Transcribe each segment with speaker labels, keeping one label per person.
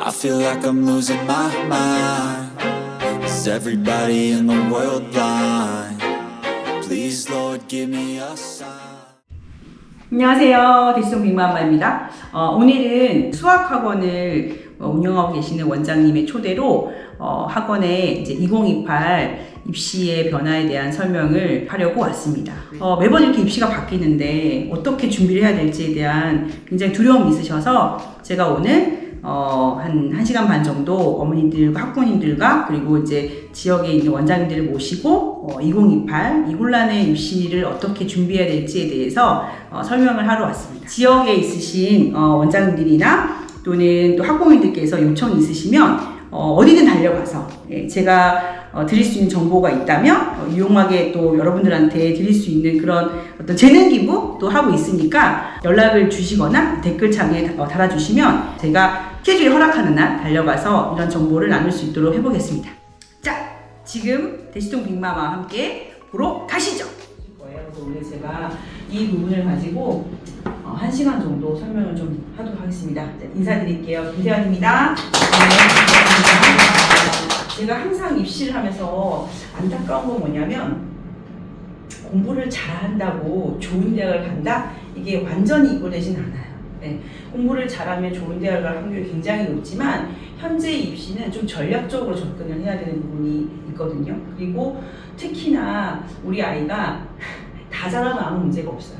Speaker 1: I feel like I'm losing my mind. Is everybody in the world blind? Please Lord give me a sign.
Speaker 2: 안녕하세요. 대시동 빅맘마입니다. 오늘은 수학학원을 운영하고 계시는 원장님의 초대로 학원에 이제 2028 입시의 변화에 대한 설명을 하려고 왔습니다. 매번 이렇게 입시가 바뀌는데 어떻게 준비를 해야 될지에 대한 굉장히 두려움이 있으셔서 제가 오늘 한 1시간 반 정도 어머니들과 학부모님들과 그리고 이제 지역에 있는 원장님들을 모시고 2028 이굴란의 입시를 어떻게 준비해야 될지에 대해서 설명을 하러 왔습니다. 지역에 있으신 원장님들이나 또는 또 학부모님들께서 요청이 있으시면 어디든 달려가서 제가 드릴 수 있는 정보가 있다면 유용하게 또 여러분들한테 드릴 수 있는 그런 어떤 재능 기부도 하고 있으니까 연락을 주시거나 댓글창에 달아주시면 제가 스케줄이 허락하는 날 달려가서 이런 정보를 나눌 수 있도록 해보겠습니다. 자, 지금 대시동 빅마마와 함께 보러 가시죠. 그래서 오늘 제가 이 부분을 가지고 1시간 정도 설명을 좀 하도록 하겠습니다. 자, 인사드릴게요. 김세환입니다. 제가 항상 입시를 하면서 안타까운 건 뭐냐면 공부를 잘한다고 좋은 대학을 간다? 이게 완전히 이끌리진 않아요. 네. 공부를 잘하면 좋은 대학을 갈 확률이 굉장히 높지만 현재 입시는 좀 전략적으로 접근을 해야 되는 부분이 있거든요. 그리고 특히나 우리 아이가 다 잘하면 아무 문제가 없어요.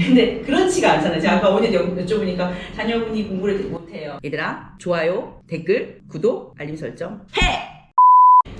Speaker 2: 근데 그렇지가 않잖아요. 제가 아까 오늘 여쭤보니까 자녀분이 공부를 못해요. 얘들아, 좋아요, 댓글, 구독, 알림 설정 해!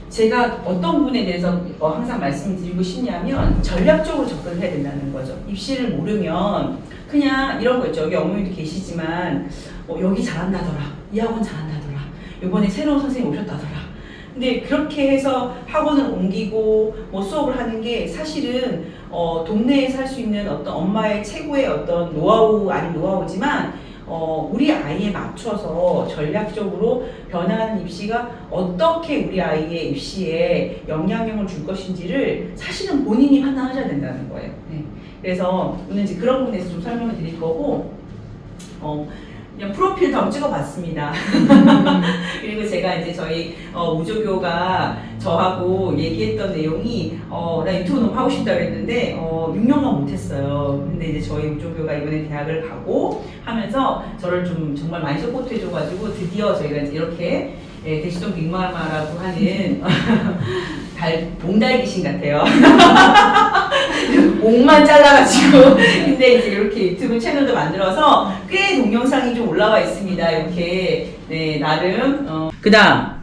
Speaker 2: 제가 어떤 부분에 대해서 항상 말씀드리고 싶냐면 전략적으로 접근을 해야 된다는 거죠. 입시를 모르면 그냥 이런 거 있죠. 여기 어머니도 계시지만 여기 잘한다더라, 이 학원 잘한다더라, 이번에 새로운 선생님 오셨다더라. 근데 그렇게 해서 학원을 옮기고 수업을 하는 게 사실은 동네에서 할 수 있는 어떤 엄마의 최고의 어떤 노하우 아닌 노하우지만 우리 아이에 맞춰서 전략적으로 변하는 입시가 어떻게 우리 아이의 입시에 영향력을 줄 것인지를 사실은 본인이 판단하셔야 된다는 거예요. 네. 그래서 오늘 이제 그런 부분에서 좀 설명을 드릴 거고 그냥 프로필도 한번 찍어봤습니다. 그리고 제가 이제 저희 우조교가 저하고 얘기했던 내용이 나 유튜브 너무 하고 싶다 그랬는데 6년간 못했어요. 근데 이제 저희 우조교가 이번에 대학을 가고 하면서 저를 좀 정말 많이 서포트해줘가지고 드디어 저희가 이제 이렇게 대시동 빅마마라고 하는 몽달귀신 같아요. 목만 잘라가지고 근데 이제 이렇게 유튜브 채널도 만들어서 꽤 동영상이 좀 올라와 있습니다. 이렇게 나름 그 다음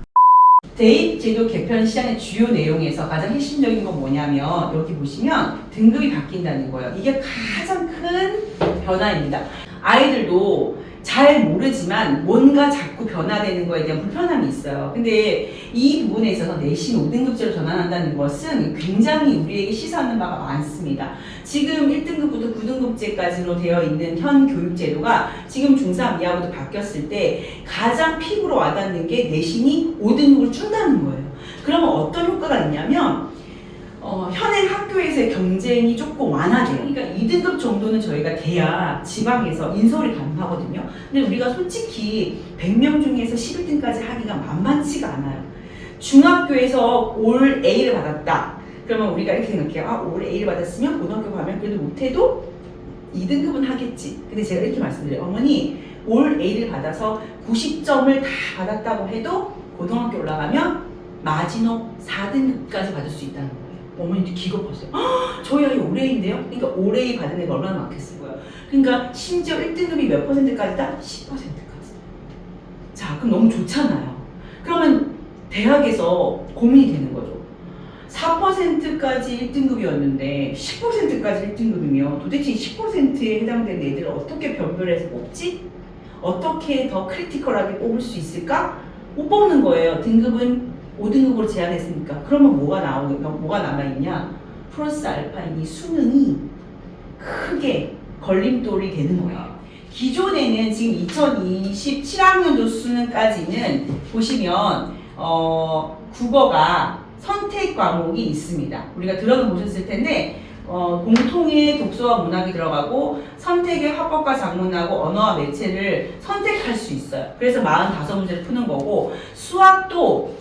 Speaker 2: 대입 제도 개편 시장의 주요 내용에서 가장 핵심적인 건 뭐냐면 여기 보시면 등급이 바뀐다는 거예요. 이게 가장 큰 변화입니다. 아이들도 잘 모르지만 뭔가 자꾸 변화되는 거에 대한 불편함이 있어요. 근데 이 부분에 있어서 내신 5등급제로 전환한다는 것은 굉장히 우리에게 시사하는 바가 많습니다. 지금 1등급부터 9등급제까지로 되어 있는 현 교육제도가 지금 중3 이하부터 바뀌었을 때 가장 픽으로 와닿는 게 내신이 5등급을 준다는 거예요. 그러면 어떤 효과가 있냐면 현행 학교에서의 경쟁이 조금 완화돼요. 그러니까 2등급 정도는 저희가 돼야 지방에서 인서울이 가능하거든요. 근데 우리가 솔직히 100명 중에서 11등까지 하기가 만만치가 않아요. 중학교에서 올 A를 받았다. 그러면 우리가 이렇게 생각해요. 올 A를 받았으면 고등학교 가면 그래도 못해도 2등급은 하겠지. 근데 제가 이렇게 말씀드려요. 어머니, 올 A를 받아서 90점을 다 받았다고 해도 고등학교 올라가면 마지노 4등급까지 받을 수 있다는 거예요. 어머니도 기겁하세요. 저희 아이 올해인데요? 그러니까 올해 받은 애가 얼마나 많겠어요. 그러니까 심지어 1등급이 몇 %까지다? 10%까지. 자, 그럼 너무 좋잖아요. 그러면 대학에서 고민이 되는 거죠. 4%까지 1등급이었는데 10%까지 1등급이면 도대체 10%에 해당되는 애들을 어떻게 변별해서 뽑지? 어떻게 더 크리티컬하게 뽑을 수 있을까? 못 뽑는 거예요. 등급은 5등급으로 제한했으니까. 그러면 뭐가 남아있냐? 플러스 알파인 이 수능이 크게 걸림돌이 되는 거예요. 기존에는 지금 2027학년도 수능까지는 보시면 국어가 선택 과목이 있습니다. 우리가 들어는 보셨을 텐데 공통의 독서와 문학이 들어가고 선택의 화법과 작문하고 언어와 매체를 선택할 수 있어요. 그래서 45문제를 푸는 거고 수학도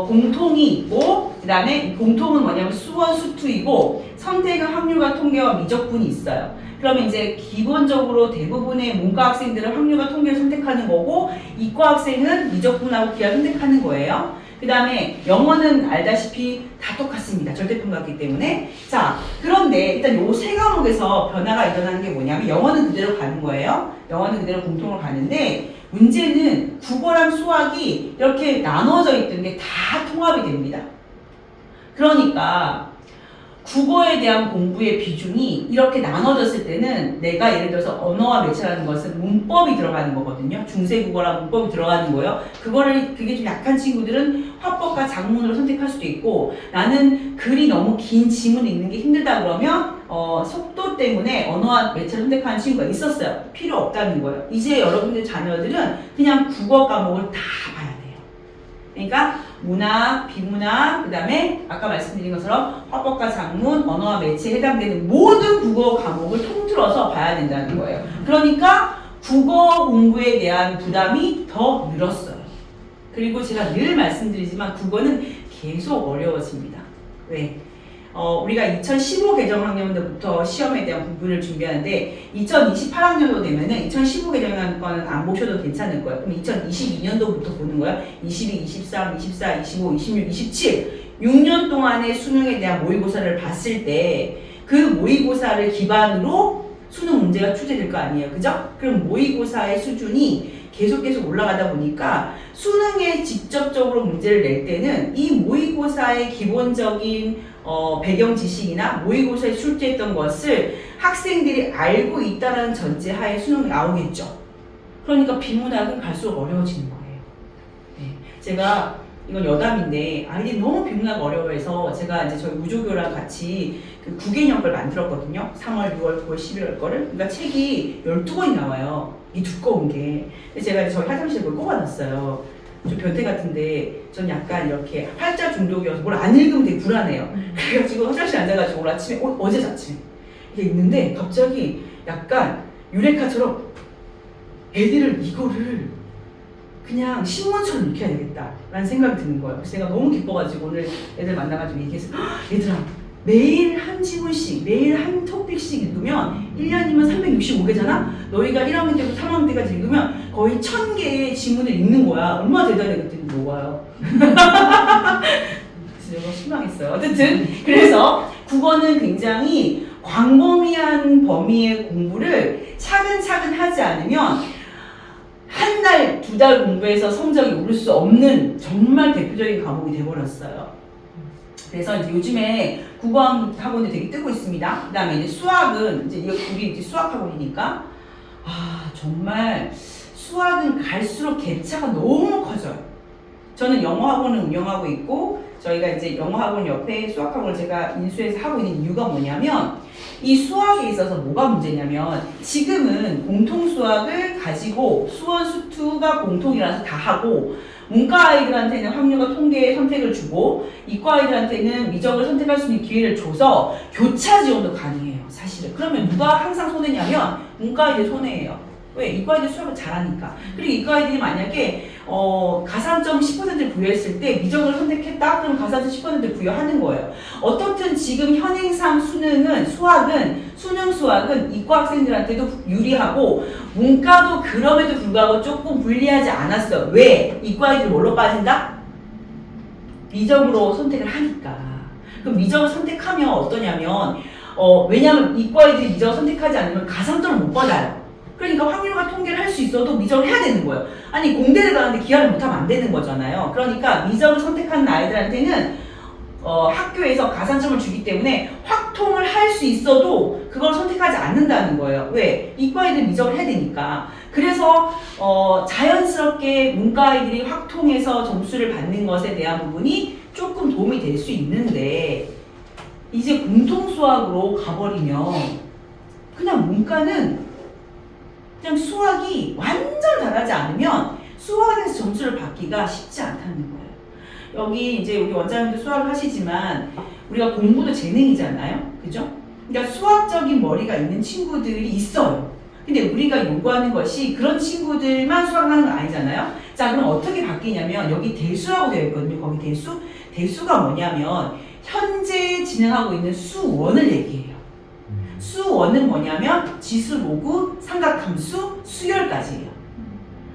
Speaker 2: 공통이 있고 그 다음에 공통은 뭐냐면 수원, 수투이고 선택은 확률과 통계와 미적분이 있어요. 그러면 이제 기본적으로 대부분의 문과 학생들은 확률과 통계를 선택하는 거고 이과 학생은 미적분하고 기하를 선택하는 거예요. 그 다음에 영어는 알다시피 다 똑같습니다. 절대평가기 때문에. 자, 그런데 일단 요 세 과목에서 변화가 일어나는 게 뭐냐면 영어는 그대로 가는 거예요. 영어는 그대로 공통으로 가는데 문제는 국어랑 수학이 이렇게 나눠져 있던 게 다 통합이 됩니다. 그러니까 국어에 대한 공부의 비중이 이렇게 나눠졌을 때는 내가 예를 들어서 언어와 매체라는 것은 문법이 들어가는 거거든요. 중세국어랑 문법이 들어가는 거예요. 그게 좀 약한 친구들은 화법과 작문으로 선택할 수도 있고 나는 글이 너무 긴 지문을 읽는 게 힘들다 그러면 속도 때문에 언어와 매체를 선택하는 친구가 있었어요. 필요 없다는 거예요. 이제 여러분들 자녀들은 그냥 국어 과목을 다 봐야 돼요. 그러니까 문학, 비문학, 그 다음에 아까 말씀드린 것처럼 화법과 작문, 언어와 매체에 해당되는 모든 국어 과목을 통틀어서 봐야 된다는 거예요. 그러니까 국어 공부에 대한 부담이 더 늘었어요. 그리고 제가 늘 말씀드리지만 국어는 계속 어려워집니다. 왜? 우리가 2015 개정학년도부터 시험에 대한 공부를 준비하는데 2028학년도 되면은 2015 개정학년은 안 보셔도 괜찮을 거예요. 그럼 2022년도부터 보는 거예요. 22, 23, 24, 25, 26, 27 6년 동안의 수능에 대한 모의고사를 봤을 때 그 모의고사를 기반으로 수능 문제가 출제될 거 아니에요. 그죠? 그럼 모의고사의 수준이 계속 올라가다 보니까 수능에 직접적으로 문제를 낼 때는 이 모의고사의 기본적인 배경 지식이나 모의고사에 출제했던 것을 학생들이 알고 있다는 전제하에 수능이 나오겠죠. 그러니까 비문학은 갈수록 어려워지는 거예요. 네. 제가 이건 여담인데 아이들이 너무 비문학 어려워해서 제가 이제 저희 무조교랑 같이 그 9개년걸 만들었거든요. 3월, 6월, 9월, 11월 거를. 그러니까 책이 12권이 나와요. 이 두꺼운 게. 근데 제가 저희 화장실에 그걸 꼽아놨어요. 좀 변태 같은데 전 약간 이렇게 활자 중독이어서 뭘 안 읽으면 되게 불안해요. 그래가지고 화장실에 앉아가지고 오늘 아침에 어제 아침에 이게 있는데 갑자기 약간 유레카처럼 애들을 이거를 그냥 신문처럼 읽혀야 되겠다라는 생각이 드는 거예요. 그래서 제가 너무 기뻐가지고 오늘 애들 만나가지고 얘기해서 얘들아 매일 한 지문씩 매일 한 토픽씩 읽으면 1년이면 365개잖아? 너희가 1학년 때부터 3학년 때까지 읽으면 거의 1000개의 지문을 읽는 거야. 얼마나 대단해 그랬더니 뭐가요? 그래서 너무 실망했어요. 어쨌든 그래서 국어는 굉장히 광범위한 범위의 공부를 차근차근 하지 않으면 한 달, 2달 공부해서 성적이 오를 수 없는 정말 대표적인 과목이 돼버렸어요. 그래서 이제 요즘에 국어 학원이 되게 뜨고 있습니다. 그 다음에 이제 수학은, 이제 우리 이제 수학 학원이니까, 정말 수학은 갈수록 갭차가 너무 커져요. 저는 영어 학원을 운영하고 있고, 저희가 이제 영어 학원 옆에 수학 학원을 제가 인수해서 하고 있는 이유가 뭐냐면, 이 수학에 있어서 뭐가 문제냐면 지금은 공통 수학을 가지고 수원, 수투가 공통이라서 다 하고 문과 아이들한테는 확률과 통계의 선택을 주고 이과 아이들한테는 미적을 선택할 수 있는 기회를 줘서 교차 지원도 가능해요. 사실은. 그러면 누가 항상 손해냐면 문과 아이들 손해예요. 왜? 이과 아이들 수학을 잘하니까. 그리고 이과 아이들이 만약에 가산점 10%를 부여했을 때 미적을 선택했다? 그럼 가산점 10%를 부여하는 거예요. 어떻든 지금 현행상 수능은 수능 수학은 이과 학생들한테도 유리하고 문과도 그럼에도 불구하고 조금 불리하지 않았어. 왜? 이과 아이들 뭘로 빠진다? 미적으로 선택을 하니까. 그럼 미적을 선택하면 어떠냐면 왜냐면 이과 아이들이 미적을 선택하지 않으면 가산점을 못 받아요. 그러니까 확률과 통계를 할 수 있어도 미적을 해야 되는 거예요. 아니 공대를 가는데 기하를 못하면 안 되는 거잖아요. 그러니까 미적을 선택하는 아이들한테는 학교에서 가산점을 주기 때문에 확통을 할 수 있어도 그걸 선택하지 않는다는 거예요. 왜? 이과 아이들은 미적을 해야 되니까. 그래서 자연스럽게 문과 아이들이 확통해서 점수를 받는 것에 대한 부분이 조금 도움이 될 수 있는데 이제 공통수학으로 가버리면 그냥 문과는 그냥 수학이 완전 다르지 않으면 수학에서 점수를 받기가 쉽지 않다는 거예요. 여기 이제 우리 원장님도 수학을 하시지만 우리가 공부도 재능이잖아요. 그죠? 그러니까 수학적인 머리가 있는 친구들이 있어요. 근데 우리가 요구하는 것이 그런 친구들만 수학하는 건 아니잖아요. 자, 그럼 어떻게 바뀌냐면 여기 대수라고 되어 있거든요. 거기 대수. 대수가 뭐냐면 현재 진행하고 있는 수원을 얘기해요. 수원은 뭐냐면 지수, 로그, 삼각함수, 수열까지예요.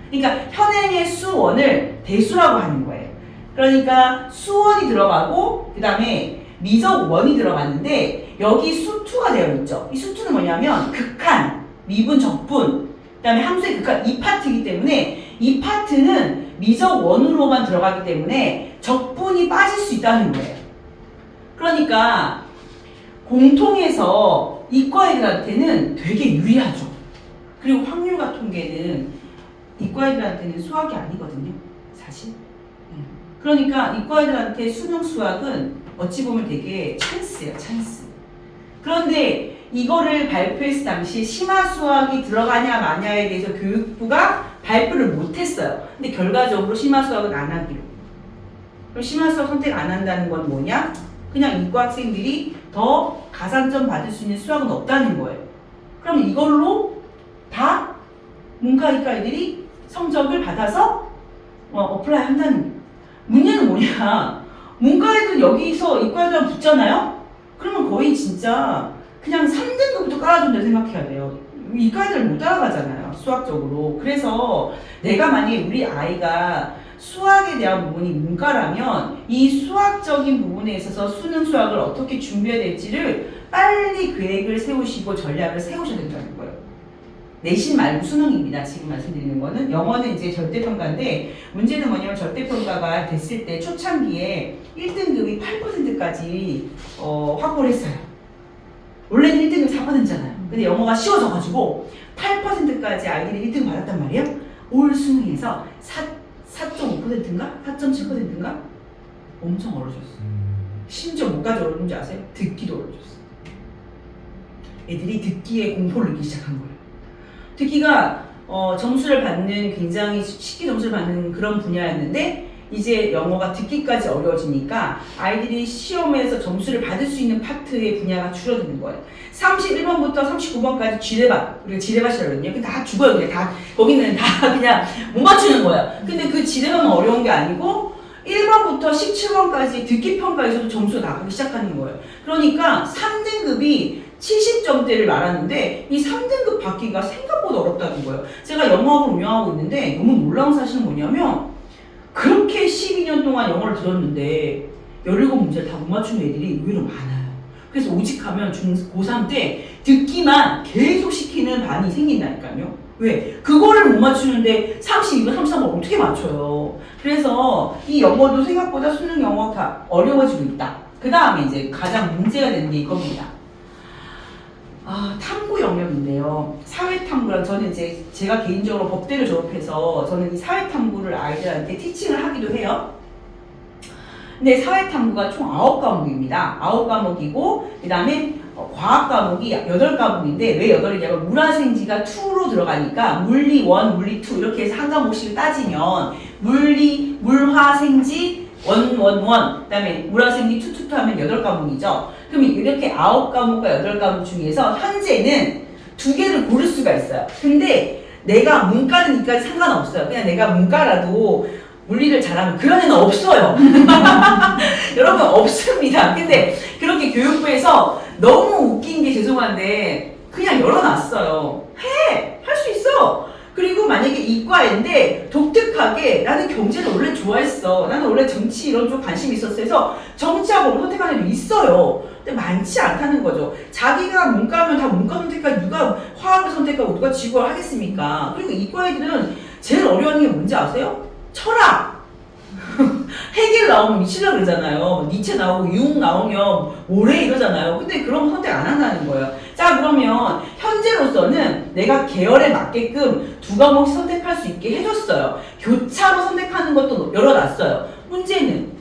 Speaker 2: 그러니까 현행의 수원을 대수라고 하는 거예요. 그러니까 수원이 들어가고 그 다음에 미적원이 들어갔는데 여기 수투가 되어 있죠. 이 수투는 뭐냐면 극한, 미분, 적분, 그 다음에 함수의 극한 이 파트이기 때문에 이 파트는 미적원으로만 들어가기 때문에 적분이 빠질 수 있다는 거예요. 그러니까 공통해서 이과 애들한테는 되게 유리하죠. 그리고 확률과 통계는 이과 애들한테는 수학이 아니거든요. 사실. 그러니까 이과 애들한테 수능 수학은 어찌 보면 되게 찬스예요. 찬스. 그런데 이거를 발표했을 당시 심화 수학이 들어가냐 마냐에 대해서 교육부가 발표를 못했어요. 근데 결과적으로 심화 수학은 안 하기로. 그럼 심화 수학 선택 안 한다는 건 뭐냐? 그냥 이과 학생들이 더 가산점 받을 수 있는 수학은 없다는 거예요. 그럼 이걸로 다 문과이과 애들이 성적을 받아서 어플라이 한다는 거예요. 문제는 뭐냐? 문과 애들 여기서 이과 애들랑 붙잖아요? 그러면 거의 진짜 그냥 3등급부터 깔아준다 생각해야 돼요. 이과 애들 못 따라가잖아요. 수학적으로. 그래서 내가 만약에 우리 아이가 수학에 대한 부분이 문과라면 이 수학적인 부분에 있어서 수능 수학을 어떻게 준비해야 될지를 빨리 계획을 세우시고 전략을 세우셔야 된다는 거예요. 내신 말고 수능입니다. 지금 말씀드리는 거는. 영어는 이제 절대평가인데 문제는 뭐냐면 절대평가가 됐을 때 초창기에 1등급이 8%까지 확보를 했어요. 원래는 1등급 4%잖아요. 근데 영어가 쉬워져가지고 8%까지 아이들이 1등 받았단 말이에요. 올 수능에서 4.5%인가? 4.7%인가? 엄청 어려졌어. 심지어 뭐까지 어려운지 아세요? 듣기도 어려졌어. 애들이 듣기에 공포를 느끼기 시작한 거예요. 듣기가 점수를 받는 굉장히 쉽게 점수를 받는 그런 분야였는데 이제 영어가 듣기까지 어려워지니까 아이들이 시험에서 점수를 받을 수 있는 파트의 분야가 줄어드는 거예요. 31번부터 39번까지 지뢰밭, 우리가 지뢰밭이라고 그러거든요. 근데 다 죽어요. 그냥 다, 거기는 다 그냥 못 맞추는 거예요. 근데 그 지뢰밭만 어려운 게 아니고 1번부터 17번까지 듣기 평가에서도 점수가 나가기 시작하는 거예요. 그러니까 3등급이 70점대를 말하는데 이 3등급 받기가 생각보다 어렵다는 거예요. 제가 영어학을 운영하고 있는데 너무 놀라운 사실은 뭐냐면 그렇게 12년 동안 영어를 들었는데 17문제를 다 못 맞추는 애들이 의외로 많아요. 그래서 오직하면 고3 때 듣기만 계속 시키는 반이 생긴다니까요. 왜? 그거를 못 맞추는데 32번, 33번 어떻게 맞춰요? 그래서 이 영어도 생각보다 수능 영어가 어려워지고 있다. 그 다음에 이제 가장 문제가 되는 게 이겁니다. 탐구 영역인데요. 사회탐구랑 저는 이제 제가 개인적으로 법대를 졸업해서 저는 이 사회탐구를 아이들한테 티칭을 하기도 해요. 근데 사회탐구가 총 9과목입니다. 9과목이고 그 다음에 과학 과목이 8과목인데 왜 8이냐면 물화생지가 2로 들어가니까 물리 1, 물리 2 이렇게 해서 한 과목씩 따지면 물리, 물화생지 1, 1, 1 그다음에 물화생지 2, 2, 2 하면 8과목이죠. 그러면 이렇게 9과목과 8과목 중에서 현재는 2개를 고를 수가 있어요. 근데 내가 문과는 이까지 상관없어요. 그냥 내가 문과라도 물리를 잘하면 그런 애는 없어요. 여러분 없습니다. 근데 그렇게 교육부에서 너무 웃긴 게 죄송한데 그냥 열어놨어요. 할 수 있어. 그리고 만약에 이과인데 독특하게 나는 경제를 원래 좋아했어. 나는 원래 정치 이런 쪽 관심이 있었어 해서 정치학을 선택하는 애도 있어요. 근데 많지 않다는 거죠. 자기가 문과면 다 문과 선택하고 누가 화학을 선택하고 누가 지구를 하겠습니까? 그리고 이과 애들은 제일 어려운 게 뭔지 아세요? 철학! 해겔 나오면 미치려고 그러잖아요. 니체 나오고 융 나오면 뭐래 이러잖아요. 근데 그런 거 선택 안 한다는 거예요. 자, 그러면 현재로서는 내가 계열에 맞게끔 2과목씩 선택할 수 있게 해줬어요. 교차로 선택하는 것도 열어놨어요. 문제는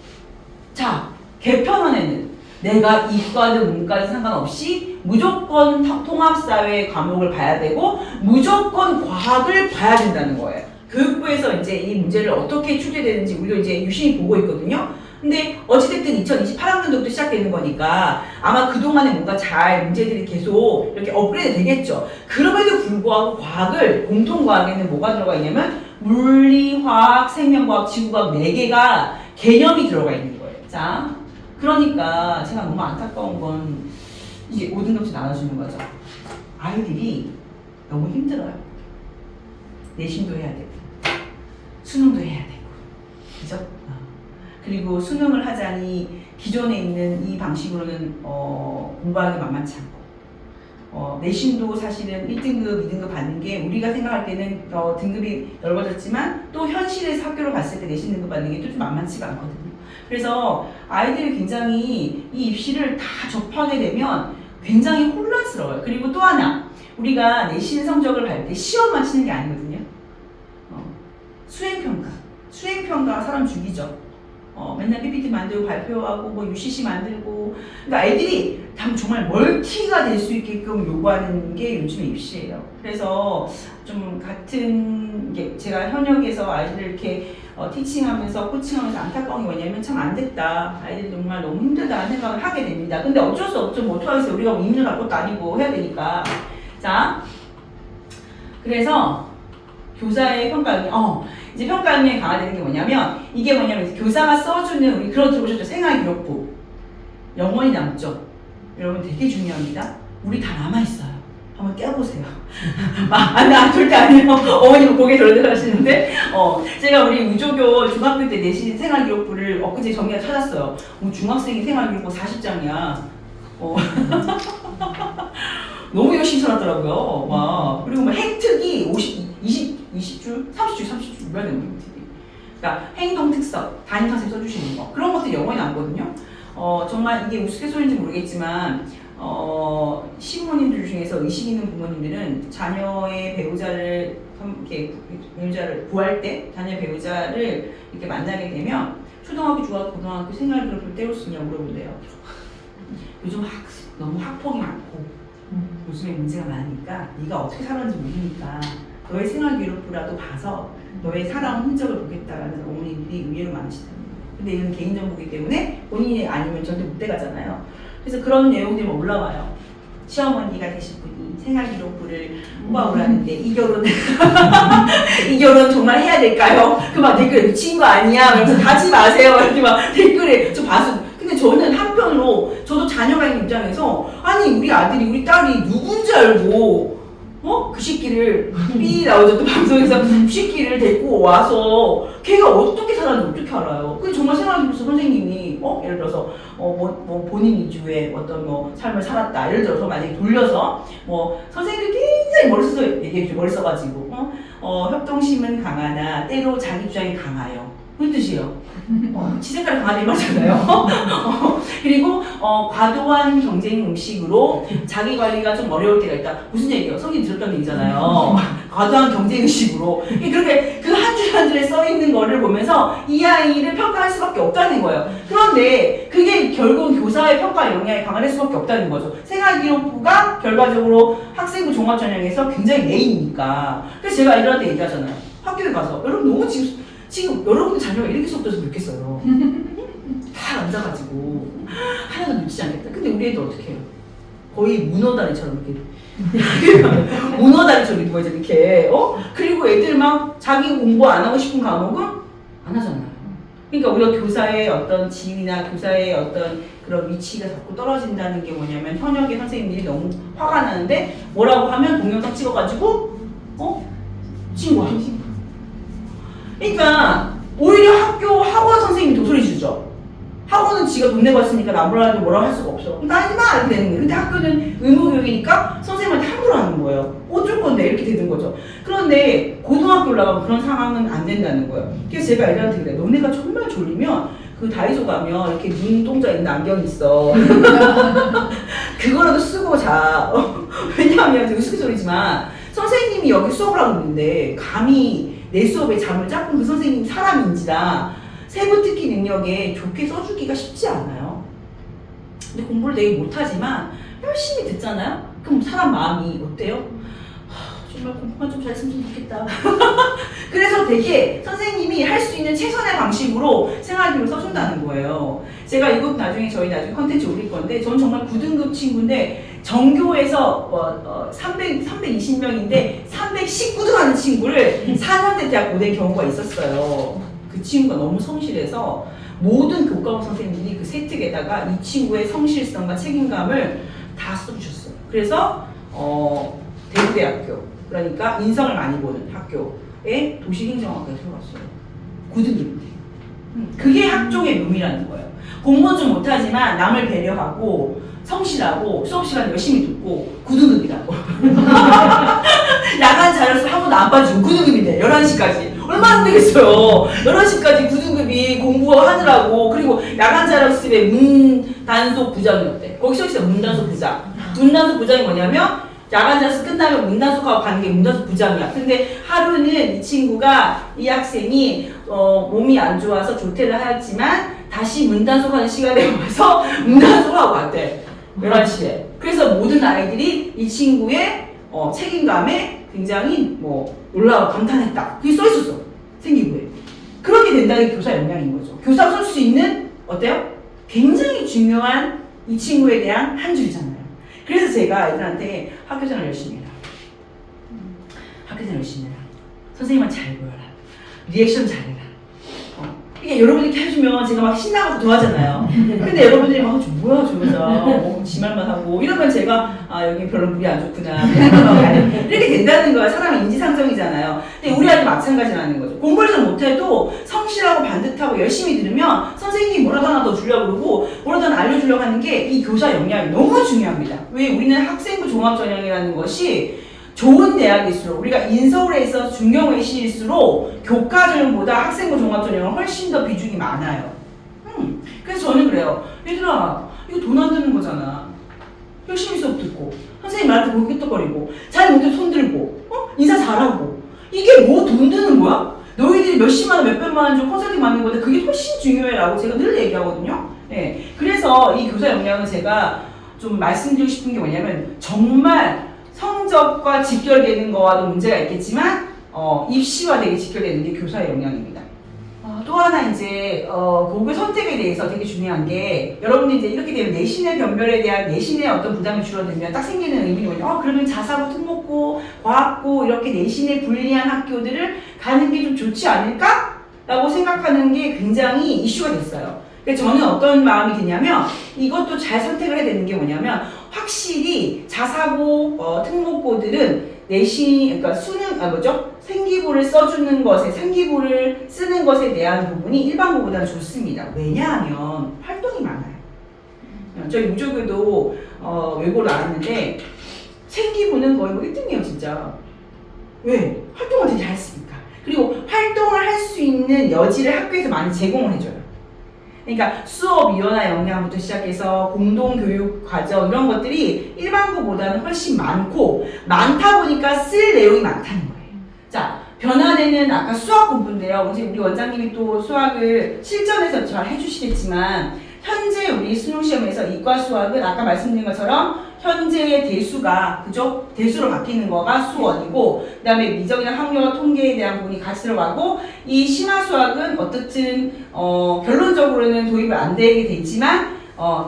Speaker 2: 자, 개편원에는 내가 이과든 문과든 상관없이 무조건 통합사회 과목을 봐야 되고 무조건 과학을 봐야 된다는 거예요. 교육부에서 이제 이 문제를 어떻게 출제되는지 우리도 이제 유심히 보고 있거든요. 근데 어찌됐든 2028학년도부터 시작되는 거니까 아마 그동안에 뭔가 잘 문제들이 계속 이렇게 업그레이드 되겠죠. 그럼에도 불구하고 과학을, 공통과학에는 뭐가 들어가 있냐면 물리, 화학, 생명과학, 지구과학 4개가 개념이 들어가 있는 거예요. 자, 그러니까 제가 너무 안타까운 건 이게 5등급씩 나눠주는 거죠. 아이들이 너무 힘들어요. 내신도 해야 되고 수능도 해야 되고 그죠? 그리고 수능을 하자니 기존에 있는 이 방식으로는 공부하기 만만치 않고 내신도 사실은 1등급, 2등급 받는 게 우리가 생각할 때는 등급이 넓어졌지만 또 현실에서 학교를 갔을 때 내신 등급 받는 게 또 좀 만만치가 않거든요. 그래서 아이들이 굉장히 이 입시를 다 접하게 되면 굉장히 혼란스러워요. 그리고 또 하나 우리가 내신 성적을 볼 때 시험만 치는 게 아니거든요. 수행평가. 수행평가 사람 죽이죠. 맨날 PPT 만들고 발표하고 뭐 UCC 만들고 그러니까 애들이 정말 멀티가 될 수 있게끔 요구하는 게 요즘의 입시예요. 그래서 좀 같은 게 제가 현역에서 아이들 이렇게 티칭하면서 코칭하면서 안타까운 게 뭐냐면 참 안 됐다. 아이들이 정말 너무 힘들다는 생각을 하게 됩니다. 근데 어쩔 수 없죠. 뭐 어떡하겠어요. 우리가 뭐 임을 갈 것도 아니고 해야 되니까. 자, 그래서 교사의 평가능력, 이제 평가능력이 강화되는 게 뭐냐면, 이게 뭐냐면, 교사가 써주는, 우리 그런 들어보셨죠? 생활기록부. 영원히 남죠? 여러분 되게 중요합니다. 우리 다 남아있어요. 한번 껴보세요. 나 절대 아니에요. 어머님은 고개 돌려하시는데, 제가 우리 우조교 중학교 때 내신 생활기록부를 엊그제 정리가 찾았어요. 중학생이 생활기록부 40장이야. 너무 열심히 써놨더라고요. 와. 그리고 뭐 행특이 20줄? 30줄 뭐야 되는 행특이. 그러니까 행동 특성, 담임 선생님 써주시는 거. 그런 것들이 영원히 남거든요. 정말 이게 우스갯소리인지 모르겠지만, 시부모님들 중에서 의식 있는 부모님들은 자녀의 배우자를 구할 때, 자녀 배우자를 이렇게 만나게 되면, 초등학교, 중학교, 고등학교 생활기록부를 떼올 수 있냐고 물어본대요. 요즘 너무 학폭이 많고, 요즘에 문제가 많으니까 네가 어떻게 살았는지 모르니까 너의 생활기록부라도 봐서 너의 살아온 흔적을 보겠다라는 어머니들이 의외로 많으시답니다. 근데 이건 개인정보이기 때문에 본인이 아니면 절대 못 돼가잖아요. 그래서 그런 내용들이 올라와요. 시어머니가 되실 분이 생활기록부를 뽑아오라는데 이 결혼 이 결혼 정말 해야 될까요? 그 막 댓글에 미친 거 아니야? 그래서 가지 마세요. 이렇게 막 댓글에 저 봐서. 근데 저는 한편으로 저도 자녀가 있는 입장에서 아니 우리 아들이 우리 딸이 누군지 알고 그 새끼를 삐 나오죠 또 방송에서 그 새끼를 데리고 와서 걔가 어떻게 살았는지 어떻게 알아요? 그 정말 생활기록부 선생님이 예를 들어서 뭐 본인 위주의 어떤 뭐 삶을 살았다 예를 들어서 만약에 돌려서 뭐 선생님이 굉장히 머리 써서 얘기해 머리 써가지고 협동심은 강하나 때로 자기 주장이 강하여 무슨 뜻이에요? 지색깔이 강하다 말잖아요. 그리고 과도한 경쟁 의식으로 자기 관리가 좀 어려울 때가 있다. 무슨 얘기예요? 성인 들었던 얘기잖아요. 과도한 경쟁 의식으로 그렇게 그 한 줄 한 줄에 써 있는 거를 보면서 이 아이를 평가할 수밖에 없다는 거예요. 그런데 그게 결국 교사의 평가 영향이 강할 수밖에 없다는 거죠. 생활기록부가 결과적으로 학생부 종합전형에서 굉장히 메인이니까. 그래서 제가 애들한테 얘기하잖아요. 학교에 가서 여러분 너무 지금 여러분들 자녀가 이렇게 수업돼서 좋겠어요. 다 앉아가지고 하나도 놓치지 않겠다. 근데 우리 애들 어떻게 해요? 거의 문어다리처럼 이렇게 문어다리처럼 누워있죠 이렇게. 그리고 애들 막 자기 공부 안 하고 싶은 과목은 안 하잖아요. 그러니까 우리가 교사의 어떤 지위나 교사의 어떤 그런 위치가 자꾸 떨어진다는 게 뭐냐면 현역의 선생님들이 너무 화가 나는데 뭐라고 하면 동영상 찍어가지고 친구야. 그러니까 오히려 학원 선생님이 더 소리 지르죠. 학원은 지가 돈 내고 왔으니까 나무라도 뭐라고 할 수가 없어. 그러니까 하지 마! 이렇게 되는 거예요. 근데 학교는 의무교육이니까 선생님한테 함부로 하는 거예요. 어쩔 건데 이렇게 되는 거죠. 그런데 고등학교 올라가면 그런 상황은 안 된다는 거예요. 그래서 제가 애들한테 그래. 너네가 정말 졸리면 그 다이소 가면 이렇게 눈동자 있는 안경이 있어. 그거라도 쓰고 자. 왜냐하면 되게 우스갯소리지만 선생님이 여기 수업을 하고 있는데 감히 내 수업에 잠을 짰고 그 선생님 사람인지라 세부 특기 능력에 좋게 써주기가 쉽지 않아요. 근데 공부를 되게 못하지만 열심히 듣잖아요? 그럼 사람 마음이 어때요? 정말 공부만 좀 잘했으면 좋겠다. 그래서 되게 선생님이 선생님이 할 수 있는 최선의 방식으로 생활기록을 써준다는 거예요. 제가 이것도 나중에 저희 나중에 컨텐츠 올릴 건데, 전 정말 9등급 친구인데 전교에서 320명인데 319등 하는 친구를 4년제 대학 보낸 경우가 있었어요. 그 친구가 너무 성실해서 모든 교과목 선생님들이 그 세특에다가 이 친구의 성실성과 책임감을 다 써주셨어요. 그래서 대구대학교, 그러니까 인성을 많이 보는 학교에 도시행정학과에 들어갔어요. 9등급인데. 그게 학종의 묘미라는 거예요. 공부는 좀 못하지만 남을 배려하고 성실하고 수업 시간 열심히 듣고 9등급이라고. 야간 자율수 한 번도 안 빠지고 9등급인데 11시까지. 얼마나 안 되겠어요. 11시까지 9등급이 공부하느라고. 그리고 야간 자율수의 문단속 부장이었대. 거기 써있어요. 문단속 부장. 문단속 부장이 뭐냐면 야간 자율수 끝나면 문단속하고 가는 게 문단속 부장이야. 근데 하루는 이 친구가, 이 학생이 몸이 안 좋아서 조퇴를 하였지만 다시 문단속하는 시간에 와서 문단속하고 갔대. 11시에. 그래서 모든 아이들이 이 친구의 책임감에 굉장히 놀라워 감탄했다. 그게 써있었어. 생기부에. 그렇게 된다는 게 교사 역량인 거죠. 교사가 쓸 수 있는, 어때요? 굉장히 중요한 이 친구에 대한 한 줄이잖아요. 그래서 제가 애들한테 학교생활 열심히 해라. 학교생활 열심히 해라. 선생님만 잘 보여라. 리액션 잘해라. 이게 여러분이 이렇게 해주면 제가 막 신나고 좋아하잖아요. 근데 여러분들이 막 뭐야 저 여자 지 말만 하고 이러면 제가 여기 별로 물이 안 좋구나 이렇게 된다는 거야. 사람의 인지상정이잖아요. 근데 우리 아이도 마찬가지라는 거죠. 공부를 좀 못해도 성실하고 반듯하고 열심히 들으면 선생님이 뭐라도 하나 더 주려고 그러고 뭐라도 하나 알려주려고 하는 게 이 교사 역량이 너무 중요합니다. 왜 우리는 학생부 종합전형이라는 것이 좋은 대학일수록, 우리가 인서울에 있어서 중경외 시일수록 교과전형보다 학생부 종합전형은 훨씬 더 비중이 많아요. 그래서 저는 그래요. 얘들아, 이거 돈 안 드는 거잖아. 열심히 수업 듣고 선생님 말할 때 고개 끄덕거리고 잘 못해도 손 들고 인사 잘하고, 이게 뭐 돈 드는 거야? 너희들이 몇십만 원, 몇백만 원 주고 컨설팅 받는 건데 그게 훨씬 중요해 라고 제가 늘 얘기하거든요. 네. 그래서 이 교사 역량은 제가 좀 말씀드리고 싶은 게 뭐냐면, 정말 성적과 직결되는 거와도 문제가 있겠지만 입시와 되게 직결되는 게 교사의 역량입니다. 또 하나 이제 고교 선택에 대해서 되게 중요한 게, 여러분들 이제 이렇게 되면 내신의 변별에 대한 내신의 어떤 부담이 줄어들면 딱 생기는 의문이 뭐냐면 그러면 자사고, 특목고, 과학고 이렇게 내신에 불리한 학교들을 가는 게 좀 좋지 않을까? 라고 생각하는 게 굉장히 이슈가 됐어요. 저는 어떤 마음이 드냐면, 이것도 잘 선택을 해야 되는 게 뭐냐면, 확실히 자사고, 특목고들은 내신, 그러니까 생기부를 써주는 것에, 생기부를 쓰는 것에 대한 부분이 일반고보다는 좋습니다. 왜냐하면 활동이 많아요. 저희 무조교도 외고를 나왔는데 생기부는 거의 1등이에요, 진짜. 왜? 활동을 되게 잘했으니까. 그리고 활동을 할 수 있는 여지를 학교에서 많이 제공을 해줘요. 그러니까 수업 이원화 역량부터 시작해서 공동교육 과정 이런 것들이 일반고보다는 훨씬 많고, 많다 보니까 쓸 내용이 많다는 거예요. 자, 변화되는 아까 수학 공부인데요. 우리 원장님이 또 수학을 실전에서 잘 해주시겠지만, 현재 우리 수능시험에서 이과 수학은 아까 말씀드린 것처럼 현재의 대수가, 그죠? 대수로 바뀌는 거가 수원이고, 그 다음에 미적이나 학력과 통계에 대한 부분이 같이 들어가고, 이 심화 수학은 어떻든 결론적으로는 도입을 안 되게 되지만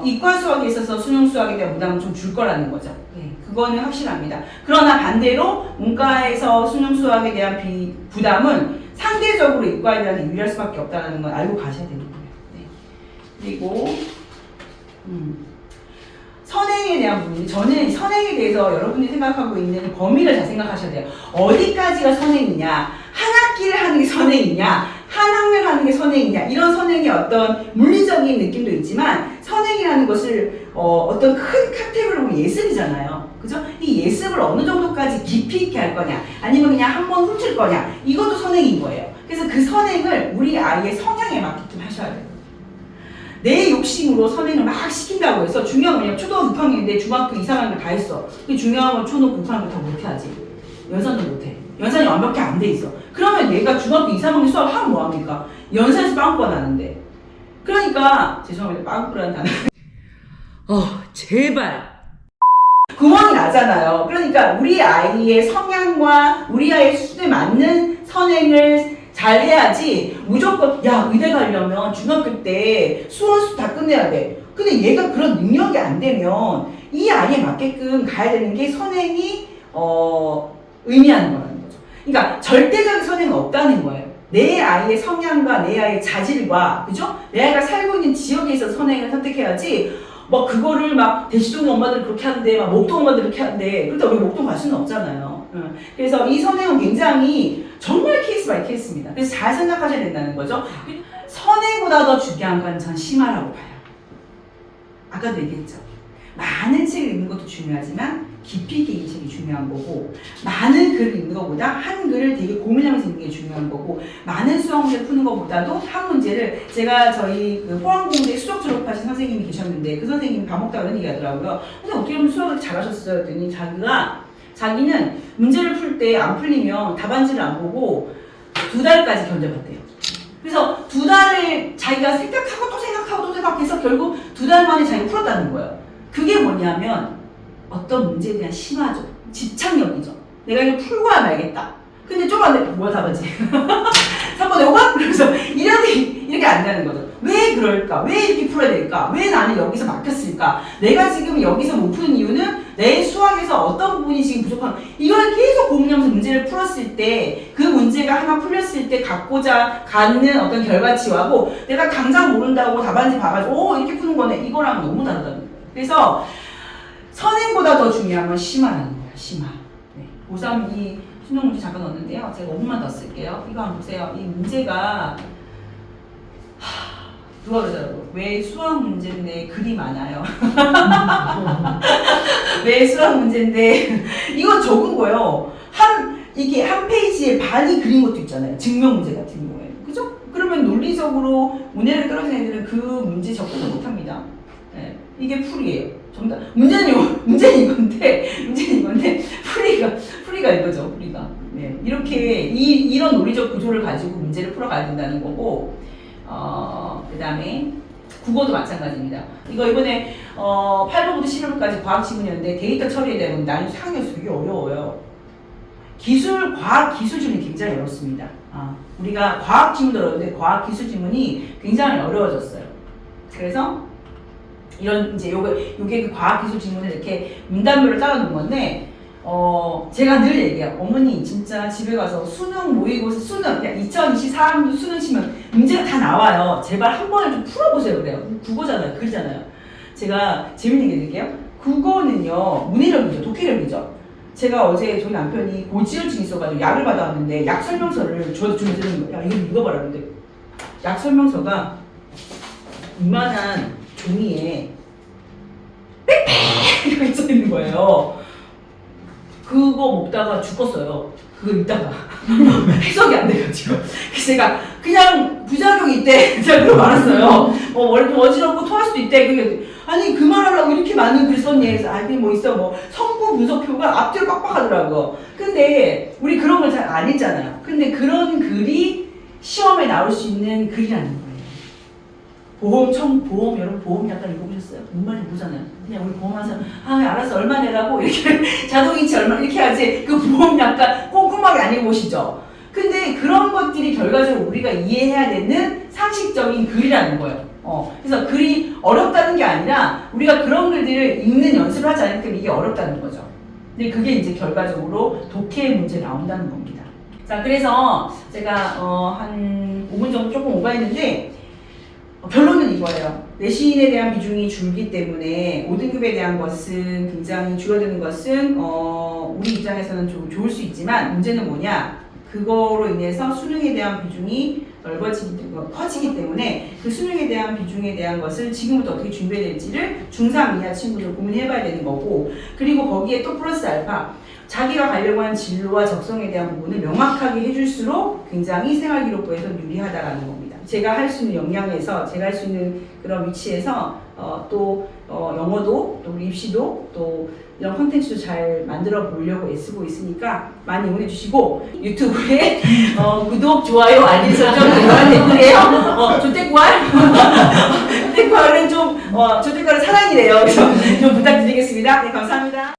Speaker 2: 이과 수학에 있어서 수능 수학에 대한 부담은 좀 줄 거라는 거죠. 네, 그거는 확실합니다. 그러나 반대로 문과에서 수능 수학에 대한 부담은 상대적으로 이과에 대한 유리할 수밖에 없다는 건 알고 가셔야 되는 거예요. 네. 그리고 선행에 대한 부분, 저는 선행에 대해서 여러분이 생각하고 있는 범위를 잘 생각하셔야 돼요. 어디까지가 선행이냐, 한 학기를 하는 게 선행이냐, 한 학년을 하는 게 선행이냐, 이런 선행의 어떤 물리적인 느낌도 있지만, 선행이라는 것을 어떤 큰 카테고리로 예습이잖아요. 그죠? 이 예습을 어느 정도까지 깊이 있게 할 거냐, 아니면 그냥 한번 훑을 거냐, 이것도 선행인 거예요. 그래서 그 선행을 우리 아이의 성향에 맞게끔 하셔야 돼요. 내 욕심으로 선행을 막 시킨다고 해서, 중요한 건 뭐냐면 초등학교 6학년인데 중학교 2, 3학년 다 했어. 근데 중요한 건 초등학교 6학년 다 못해야지. 연산도 못해. 연산이 완벽히 안 돼 있어. 그러면 얘가 중학교 2, 3학년 수업 하면 뭐합니까? 연산에서 빵꾸가 나는데. 그러니까 죄송합니다. 빵꾸라는 단어. 제발. 구멍이 나잖아요. 그러니까 우리 아이의 성향과 우리 아이의 수준에 맞는 선행을 잘 해야지 무조건 야 의대 가려면 중학교 때 수원수 다 끝내야 돼. 근데 얘가 그런 능력이 안 되면 이 아이에 맞게끔 가야 되는 게 선행이 의미하는 거라는 거죠. 그러니까 절대적인 선행은 없다는 거예요. 내 아이의 성향과 내 아이의 자질과 그죠? 내 아이가 살고 있는 지역에 있어서 선행을 선택해야지 막 그거를 막 대치동 엄마들 그렇게 하는데 막 목동 엄마들 그렇게 하는데 그렇다고 우리 목동 갈 수는 없잖아요. 그래서 이 선행은 굉장히 정말 케이스 바이 케이스입니다. 그래서 잘 생각하셔야 된다는 거죠. 선행보다 더 중요한 건 전 심화라고 봐요. 아까도 얘기했죠. 많은 책을 읽는 것도 중요하지만 깊이 있게 읽는 책이 중요한 거고, 많은 글을 읽는 것보다 한 글을 되게 고민하면서 읽는 게 중요한 거고, 많은 수학 문제 푸는 것보다도 한 문제를, 제가 저희 그 포항공대 수석 졸업하신 선생님이 계셨는데 그 선생님이 밥 먹다가 그런 얘기 하더라고요. 근데 어떻게 보면 수학을 잘하셨어요? 했더니 자기는 문제를 풀 때 안 풀리면 답안지를 안 보고 2달까지 견뎌봤대요. 그래서 2달을 자기가 생각하고 또 생각하고 또 생각해서 결국 2달 만에 자기가 풀었다는 거예요. 그게 뭐냐면 어떤 문제에 대한 심화죠. 집착력이죠. 내가 이거 풀고 말겠다. 근데 좀 안 돼. 뭐야 답안지? 3번에 5번? 그래서 이렇게 안 되는 거죠. 왜 그럴까? 왜 이렇게 풀어야 될까? 왜 나는 여기서 막혔을까? 내가 지금 여기서 못 푸는 이유는 내 수학에서 어떤 부분이 지금 부족한, 이걸 계속 고민하면서 문제를 풀었을 때 그 문제가 하나 풀렸을 때 갖고자 갖는 어떤 결과치하고 내가 당장 모른다고 답안지 봐가지고 이렇게 푸는 거네. 이거랑 너무 다르다는 거예요. 그래서 선행보다 더 중요한 건 심화라는 거예요. 심화. 네. 고3 이 수능 문제 잠깐 넣었는데요. 제가 5분만 더 쓸게요. 이거 한번 보세요. 이 문제가 누가 그러더라고요. 왜 수학 문제인데 글이 많아요? 왜 수학 문제인데 이거 적은 거예요. 이게 한 페이지에 반이 그린 것도 있잖아요. 증명 문제 같은 경우에. 그죠? 그러면 논리적으로 문제를 떨어진 애들은 그 문제 접근을 못 합니다. 네. 이게 풀이에요. 정답. 문제는 이건데 풀이가 이거죠. 풀이가. 네. 이렇게 이런 논리적 구조를 가지고 문제를 풀어가야 된다는 거고, 그 다음에 국어도 마찬가지입니다. 이거 이번에 8번부터 11번까지 과학 지문이었는데 데이터 처리에 대한 난이도 상이어서 되게 어려워요. 과학 기술 지문이 굉장히 어렵습니다. 우리가 과학 지문도 어려운데 과학 기술 지문이 굉장히 어려워졌어요. 그래서 이런 이제 요게 그 과학 기술 지문을 이렇게 문단별로 따라놓은 건데, 제가 늘 얘기해요. 어머니 진짜 집에 가서 수능 모의고사 수능 그냥 2024학년도 수능 치면 문제가 다 나와요. 제발 한 번을 좀 풀어보세요. 그래요. 국어잖아요. 글이잖아요. 제가 재밌는 얘기 드릴게요. 국어는요 문해력이죠. 독해력이죠. 제가 어제 저희 남편이 고지혈증 있어가지고 약을 받아왔는데 약 설명서를 저도 주면서 야 이거 읽어봐라. 근데 약 설명서가 이만한 종이에 빽빽 이렇게 써있는 거예요. 그거 먹다가 죽었어요. 그거 읽다가 해석이 안 돼가지고. 그래서 제가 그냥 부작용이 있대. 제가 그러고 말았어요. 원래 좀 어지럽고 토할 수도 있대. 그게 아니 그 말하려고 이렇게 많은 글을 썼니? 그래서 그게 뭐 있어 성분 분석표가 앞뒤로 빡빡하더라고. 근데 우리 그런 걸 잘 안 읽잖아요. 근데 그런 글이 시험에 나올 수 있는 글이라는 거예요. 보험 여러분 보험 약간 읽어보셨어요? 뭔 말인지 모르잖아요. 그냥 우리 보험하면서 알았어 얼마 내라고 이렇게 자동이체 얼마 이렇게 하지 그 보험 약간 꼼꼼하게 안 읽어보시죠? 근데 그런 것들이 결과적으로 우리가 이해해야 되는 상식적인 글이라는 거예요. 그래서 글이 어렵다는 게 아니라 우리가 그런 글들을 읽는 연습을 하지 않기 때문에 이게 어렵다는 거죠. 근데 그게 이제 결과적으로 독해 문제 나온다는 겁니다. 자, 그래서 제가 한 5분 정도 조금 오버했는데 결론은 이거예요. 내신에 대한 비중이 줄기 때문에 5등급에 대한 것은 굉장히 줄어드는 것은 우리 입장에서는 좀 좋을 수 있지만 문제는 뭐냐? 그거로 인해서 수능에 대한 비중이 커지기 때문에 그 수능에 대한 비중에 대한 것을 지금부터 어떻게 준비해야 될지를 중3 이하 친구들 고민해봐야 되는 거고, 그리고 거기에 또 플러스 알파 자기가 가려고 하는 진로와 적성에 대한 부분을 명확하게 해줄수록 굉장히 생활기록부에서 유리하다라는 겁니다. 제가 할 수 있는 역량에서 제가 할 수 있는 그런 위치에서 또 영어도 또 우리 입시도 또 이런 콘텐츠도 잘 만들어 보려고 애쓰고 있으니까 많이 응원해 주시고 유튜브에 구독, 좋아요, 알림 설정, 댓글이에요. 조태구알 조태구알은 조태구알은 사랑이래요. 그래서 좀 부탁드리겠습니다. 네, 감사합니다.